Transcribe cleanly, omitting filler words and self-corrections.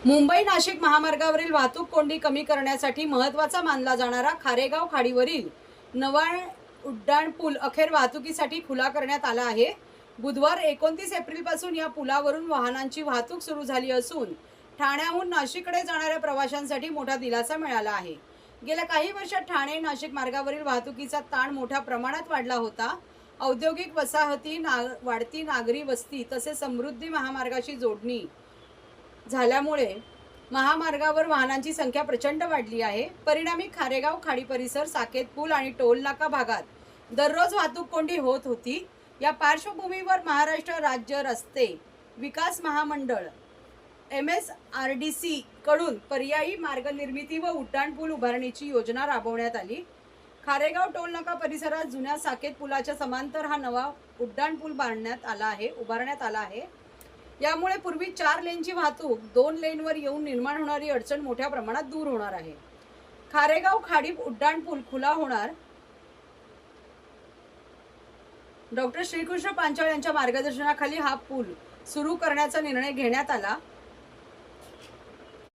मुंबई नाशिक महामार्गावरील वाहतूक कोंडी कमी करण्यासाठी महत्त्वाचा मानला जाणारा खारेगाव खाडीवरील नवा उड्डाणपूल अखेर वाहतुकीसाठी खुला करण्यात आला आहे। बुधवार 29 एप्रिलपासून या पुलावरून वाहनांची वाहतूक सुरू झाली असून ठाण्याहून नाशिककडे जाणाऱ्या प्रवाशांसाठी मोठा दिलासा मिळाला आहे। गेल्या काही वर्षात ठाणे नाशिक मार्गावरील वाहतुकीचा ताण मोठ्या प्रमाणात वाढला होता। औद्योगिक वसाहती, वाढती नागरी वस्ती तसेच समृद्धी महामार्गाशी जोडणी झाल्यामुळे महामार्गावर वाहनांची संख्या प्रचंड वाढली आहे। परिणामी खारेगाव खाडी परिसर, साकेत पूल आणि टोल नाका भागात दररोज वाहतूक कोंडी होत होती। या पार्श्वभूमीवर महाराष्ट्र राज्य रस्ते विकास महामंडळ MSRDC कडून पर्यायी मार्ग निर्मिती व उड्डाणपूल उभारणीची योजना राबवण्यात आली। खारेगाव टोल नाका परिसरात जुन्या साकेत पुलाच्या समांतर हा नवा उड्डाणपूल उभारण्यात आला आहे। यामुळे पूर्वी 4 लेनची वाहतूक 2 लेनवर येऊन निर्माण होणारी अडचण मोठ्या प्रमाणात दूर होणार आहे। खारेगाव खाडी उड्डाणपूल खुला होणार। डॉक्टर श्रीकृष्ण पांचाळ यांच्या मार्गदर्शनाखाली हा पूल सुरू करण्याचा निर्णय घेण्यात आला।